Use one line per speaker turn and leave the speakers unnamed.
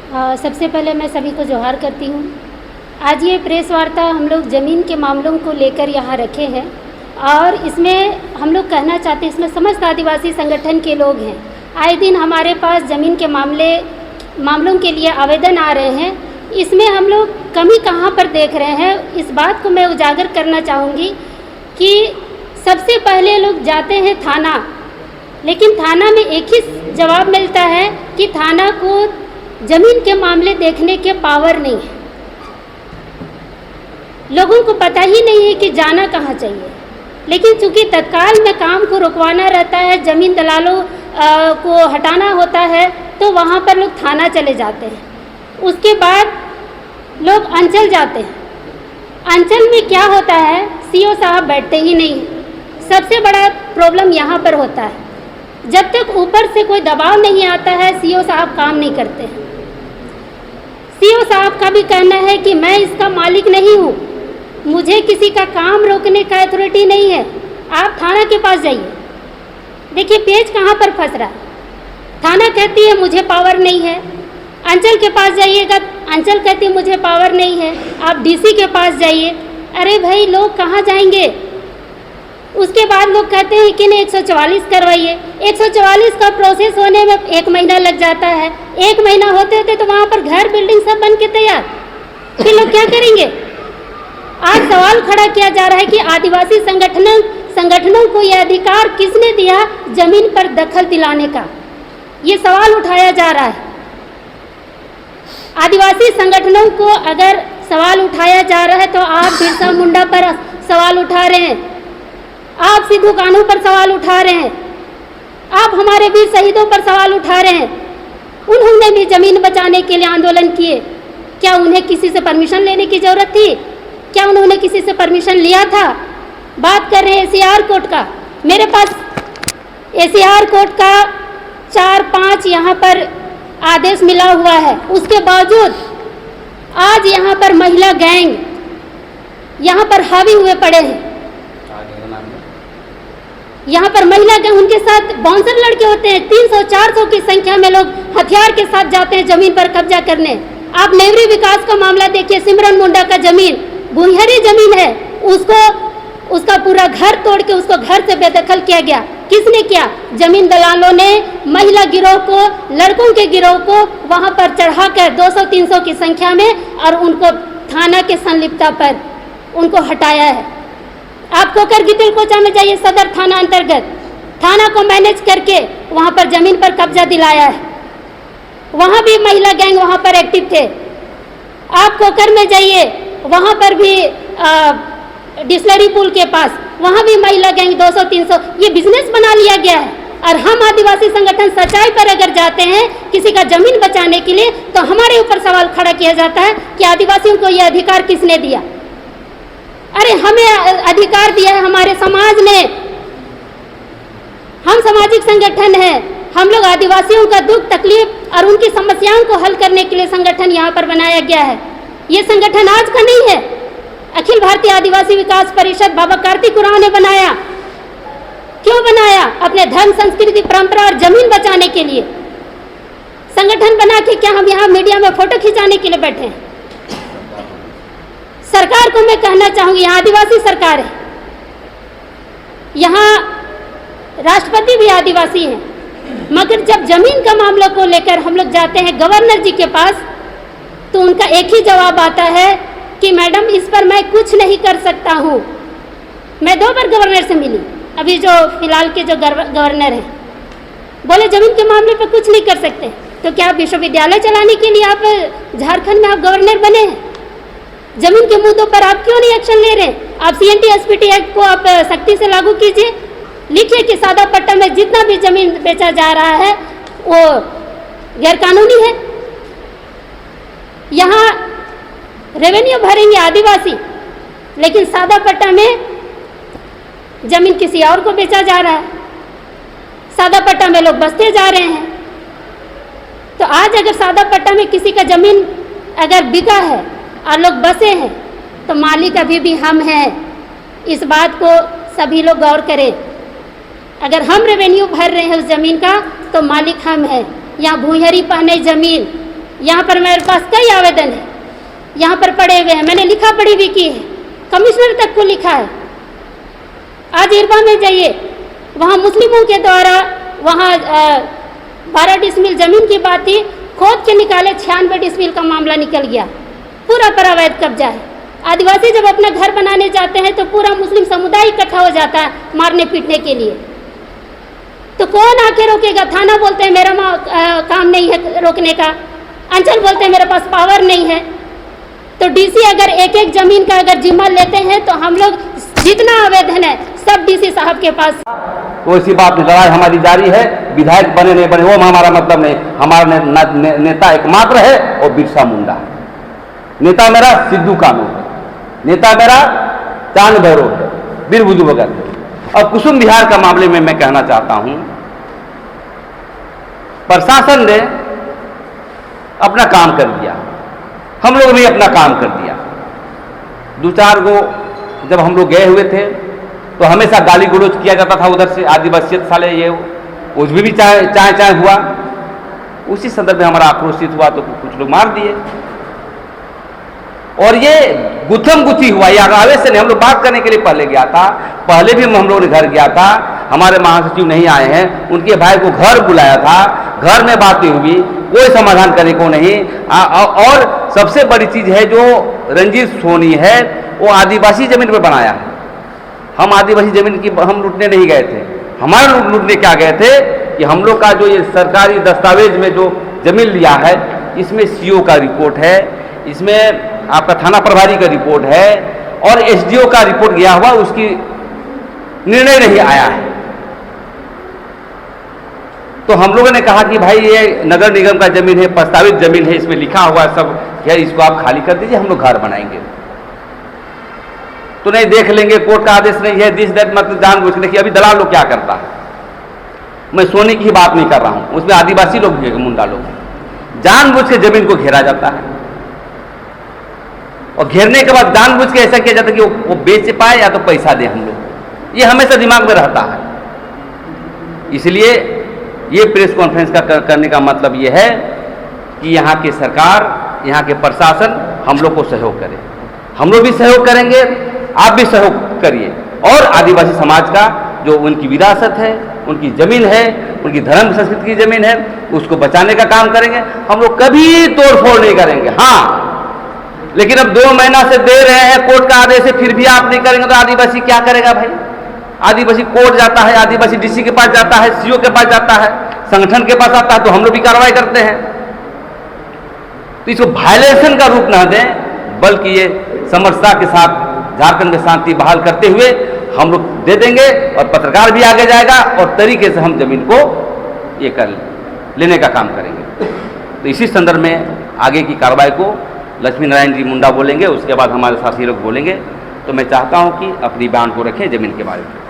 सबसे पहले मैं सभी को जोहार करती हूँ। आज ये प्रेस वार्ता हम लोग ज़मीन के मामलों को लेकर यहाँ रखे हैं और इसमें हम लोग कहना चाहते हैं, इसमें समस्त आदिवासी संगठन के लोग हैं। आए दिन हमारे पास ज़मीन के मामलों के लिए आवेदन आ रहे हैं। इसमें हम लोग कमी कहाँ पर देख रहे हैं, इस बात को मैं उजागर करना चाहूँगी कि सबसे पहले लोग जाते हैं थाना, लेकिन थाना में एक ही जवाब मिलता है कि थाना को ज़मीन के मामले देखने के पावर नहीं है। लोगों को पता ही नहीं है कि जाना कहाँ चाहिए, लेकिन चूंकि तत्काल में काम को रुकवाना रहता है, ज़मीन दलालों को हटाना होता है, तो वहाँ पर लोग थाना चले जाते हैं। उसके बाद लोग अंचल जाते हैं। अंचल में क्या होता है, सीओ साहब बैठते ही नहीं। सबसे बड़ा प्रॉब्लम यहाँ पर होता है, जब तक ऊपर से कोई दबाव नहीं आता है सीओ साहब काम नहीं करते हैं। सीओ साहब का भी कहना है कि मैं इसका मालिक नहीं हूँ, मुझे किसी का काम रोकने का अथॉरिटी नहीं है, आप थाना के पास जाइए। देखिए पेच कहाँ पर फंस रहा है। थाना कहती है मुझे पावर नहीं है, अंचल के पास जाइएगा, अंचल कहती है मुझे पावर नहीं है, आप डीसी के पास जाइए। अरे भाई लोग कहाँ जाएंगे। उसके बाद लोग कहते हैं कि नहीं 144 करवाइए। 144 का प्रोसेस होने में 1 महीना लग जाता है। 1 महीना होते होते तो वहाँ पर घर बिल्डिंग सब बन के तैयार, फिर लोग क्या करेंगे। आज सवाल खड़ा किया जा रहा है कि आदिवासी संगठनों को यह अधिकार किसने दिया जमीन पर दखल दिलाने का, ये सवाल उठाया जा रहा है। आदिवासी संगठनों को अगर सवाल उठाया जा रहा है तो आप बिरसा मुंडा पर सवाल उठा रहे हैं, आप सिद्धू कान्हू पर सवाल उठा रहे हैं, आप हमारे वीर शहीदों पर सवाल उठा रहे हैं। उन्होंने भी ज़मीन बचाने के लिए आंदोलन किए, क्या उन्हें किसी से परमिशन लेने की ज़रूरत थी? क्या उन्होंने किसी से परमिशन लिया था? बात कर रहे हैं एसीआर कोर्ट का। मेरे पास एसीआर कोर्ट का 4-5 यहाँ पर आदेश मिला हुआ है, उसके बावजूद आज यहाँ पर महिला गैंग यहाँ पर हावी हुए पड़े हैं। यहाँ पर महिला गैंग, उनके साथ बाउंसर लड़के होते हैं। 300-400 की संख्या में लोग हथियार के साथ जाते हैं जमीन पर कब्जा करने। आप नेवरी विकास का मामला देखिए, सिमरन मुंडा का जमीन भूहरी जमीन है, उसका पूरा घर तोड़ के उसको घर से बेदखल किया गया। किसने किया? जमीन दलालों ने महिला गिरोह को, लड़कों के गिरोह को वहाँ पर चढ़ाकर 200-300 की संख्या में और उनको थाना के संलिप्तता पर उनको हटाया है। आप कोकर गितिल कोचा में जाइए, सदर थाना अंतर्गत, थाना को मैनेज करके वहाँ पर ज़मीन पर कब्जा दिलाया है। वहाँ भी महिला गैंग वहाँ पर एक्टिव थे। आप कोकर में जाइए, वहाँ पर भी डिस्लरी पुल के पास वहाँ भी महिला गैंग 200-300, ये बिजनेस बना लिया गया है। और हम आदिवासी संगठन सच्चाई पर अगर जाते हैं किसी का ज़मीन बचाने के लिए, तो हमारे ऊपर सवाल खड़ा किया जाता है कि आदिवासियों को यह अधिकार किसने दिया। अरे हमें अधिकार दिया है हमारे समाज ने, हम सामाजिक संगठन हैं। हम लोग आदिवासियों का दुख तकलीफ और उनकी समस्याओं को हल करने के लिए संगठन यहाँ पर बनाया गया है। ये संगठन आज का नहीं है, अखिल भारतीय आदिवासी विकास परिषद बाबा कार्तिक उरांव ने बनाया। क्यों बनाया? अपने धर्म, संस्कृति, परंपरा और जमीन बचाने के लिए संगठन बना के। क्या हम यहाँ मीडिया में फोटो खिंचाने के लिए बैठे हैं? सरकार को मैं कहना चाहूँगी, यहाँ आदिवासी सरकार है, यहाँ राष्ट्रपति भी आदिवासी हैं, मगर जब जमीन का मामला को लेकर हम लोग जाते हैं गवर्नर जी के पास, तो उनका एक ही जवाब आता है कि मैडम इस पर मैं कुछ नहीं कर सकता हूँ। मैं 2 बार गवर्नर से मिली, अभी जो फिलहाल के जो गवर्नर हैं, बोले जमीन के मामले पर कुछ नहीं कर सकते। तो क्या विश्वविद्यालय चलाने के लिए आप झारखंड में आप गवर्नर बने हैं? जमीन के मुद्दों पर आप क्यों नहीं एक्शन ले रहे? आप CNT-SPT एक्ट को आप सख्ती से लागू कीजिए। लिखिए कि सादा पट्टा में जितना भी जमीन बेचा जा रहा है वो गैरकानूनी है। यहाँ रेवेन्यू भरेंगे आदिवासी, लेकिन सादा पट्टा में जमीन किसी और को बेचा जा रहा है, सादा पट्टा में लोग बसते जा रहे हैं। तो आज अगर सादा पट्टा में किसी का जमीन अगर बिका है और लोग बसे हैं, तो मालिक अभी भी हम हैं। इस बात को सभी लोग गौर करें। अगर हम रेवेन्यू भर रहे हैं उस ज़मीन का, तो मालिक हम हैं। यहाँ भूहरी पहने ज़मीन यहाँ पर मेरे पास कई आवेदन है, यहाँ पर पड़े हुए हैं, मैंने लिखा पढ़ी भी की है, कमिश्नर तक को लिखा है। आज इरबा में जाइए, वहाँ मुस्लिमों के द्वारा वहाँ 12 डिसमिल ज़मीन की बात थी, खोद के निकाले 96 डिसमिल का मामला निकल गया, पूरा पर अवैध कब्जा है। आदिवासी जब अपना घर बनाने जाते हैं तो पूरा मुस्लिम समुदाय इकट्ठा हो जाता है मारने पीटने के लिए, तो कौन आके रोकेगा? थाना बोलते हैं मेरा काम नहीं है रोकने का, अंचल बोलते हैं मेरे पास पावर नहीं है। तो डीसी अगर एक एक जमीन का अगर जिम्मा लेते हैं तो हम लोग जितना आवेदन है सब डीसी साहब के पास।
तो इसी बात में लड़ाई हमारी जारी है। विधायक बने नहीं बने वो हमारा मतलब नहीं, हमारा नेता एकमात्र है और बिरसा मुंडा है। नेता मेरा सिद्धू कानू है, नेता मेरा चांद भैरव है, वीर बुद्धू भगत है। और कुसुम विहार का मामले में मैं कहना चाहता हूं, प्रशासन ने अपना काम कर दिया, हम लोग भी अपना काम कर दिया। 2-4 गो जब हम लोग गए हुए थे तो हमेशा गाली गलौज किया जाता था उधर से, आदिवासियत साले ये उसमें भी चाय हुआ। उसी संदर्भ में हमारा आक्रोशित हुआ तो कुछ लोग मार दिए और ये गुत्थम गुत्थी हुआ। ये आवेश से नहीं, हम लोग बात करने के लिए पहले गया था, पहले भी हम लोगों ने घर गया था, हमारे महासचिव नहीं आए हैं, उनके भाई को घर बुलाया था, घर में बातें हुई, कोई समाधान करने को नहीं। और सबसे बड़ी चीज है जो रंजीत सोनी है वो आदिवासी जमीन पर बनाया है। हम आदिवासी जमीन की हम लूटने नहीं गए थे, हमारे लोग लूटने क्या गए थे कि हम लोग का जो ये सरकारी दस्तावेज में जो जमीन लिया है इसमें सीओ का रिपोर्ट है, इसमें आपका थाना प्रभारी का रिपोर्ट है और एसडीओ का रिपोर्ट गया हुआ, उसकी निर्णय नहीं आया है। तो हम लोगों ने कहा कि भाई ये नगर निगम का जमीन है, प्रस्तावित जमीन है, इसमें लिखा हुआ है सब है, इसको आप खाली कर दीजिए, हम लोग घर बनाएंगे। तो नहीं देख लेंगे, कोर्ट का आदेश नहीं है, दिस दैट, मतलब जानबूझ के। देखिए अभी दलाल लोग क्या करता है, मैं सोने की बात नहीं कर रहा हूं, उसमें आदिवासी लोग भी मुंडा लोग जानबूझ के जमीन को घेरा जाता है और घेरने के बाद जानबूझ के ऐसा किया जाता है कि वो बेच पाए या तो पैसा दे हम लोग, ये हमेशा दिमाग में रहता है। इसलिए ये प्रेस कॉन्फ्रेंस का करने का मतलब ये है कि यहाँ की सरकार, यहाँ के प्रशासन हम लोग को सहयोग करे, हम लोग भी सहयोग करेंगे, आप भी सहयोग करिए। और आदिवासी समाज का जो उनकी विरासत है, उनकी जमीन है, उनकी धर्म संस्कृति की जमीन है, उसको बचाने का काम करेंगे। हम लोग कभी तोड़फोड़ नहीं करेंगे। हाँ, लेकिन अब 2 महीना से दे रहे हैं कोर्ट का आदेश है, फिर भी आप नहीं करेंगे तो आदिवासी क्या करेगा भाई? आदिवासी कोर्ट जाता है, आदिवासी डीसी के पास जाता है, सीओ के पास जाता है, संगठन के पास आता है, तो हम लोग भी कार्रवाई करते हैं। तो इसको वायलेशन का रूप ना दें, बल्कि ये समरसता के साथ झारखंड में शांति बहाल करते हुए हम लोग दे देंगे और पत्रकार भी आगे जाएगा और तरीके से हम जमीन को ये कर लेने का काम करेंगे। तो इसी संदर्भ में आगे की कार्रवाई को लक्ष्मी नारायण जी मुंडा बोलेंगे, उसके बाद हमारे साथी लोग बोलेंगे। तो मैं चाहता हूं कि अपनी बयान को रखें जमीन के बारे में।